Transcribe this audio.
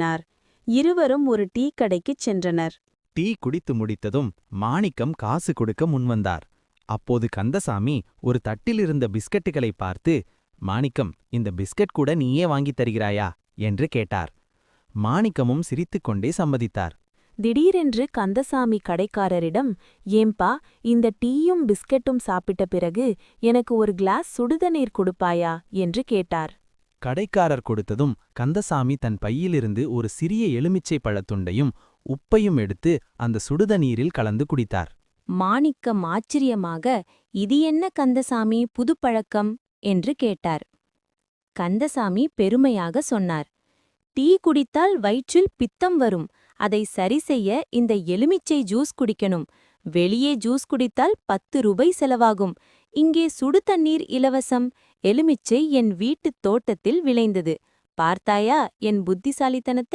பேசினார். இருவரும் ஒரு டீ கடைக்குச் சென்றனர். டீ குடித்து முடித்ததும் மாணிக்கம் காசு கொடுக்க முன்வந்தார். அப்போது கந்தசாமி ஒரு தட்டிலிருந்த பிஸ்கட்டுகளை பார்த்து, மாணிக்கம், இந்த பிஸ்கட் கூட நீயே வாங்கித் தருகிறாயா என்று கேட்டார். மாணிக்கமும் சிரித்துக்கொண்டே சம்மதித்தார். திடீரென்று கந்தசாமி கடைக்காரரிடம், ஏம்பா, இந்த டீயும் பிஸ்கட்டும் சாப்பிட்ட பிறகு எனக்கு ஒரு கிளாஸ் சுடுதண்ணீர் கொடுப்பாயா என்று கேட்டார். கடைக்காரர் கொடுத்ததும் கந்தசாமி தன் பையிலிருந்து ஒரு சிறிய எலுமிச்சை பழத்துண்டையும் உப்பையும் எடுத்து அந்த சுடுதண்ணீரில் கலந்து குடித்தார். மாணிக்கம் ஆச்சரியமாக, இது என்ன கந்தசாமி, புதுப்பழக்கம் என்று கேட்டார். கந்தசாமி பெருமையாக சொன்னார், டீ குடித்தால் வயிற்றில் பித்தம் வரும், அதை சரி செய்ய இந்த எலுமிச்சை ஜூஸ் குடிக்கணும். வெளியே ஜூஸ் குடித்தால் 10 ரூபாய் செலவாகும். இங்கே சுடு தண்ணீர் இலவசம். எலுமிச்சை என் வீட்டுத் தோட்டத்தில் விளைந்தது. பார்த்தாயா என் புத்திசாலித்தனத்தை?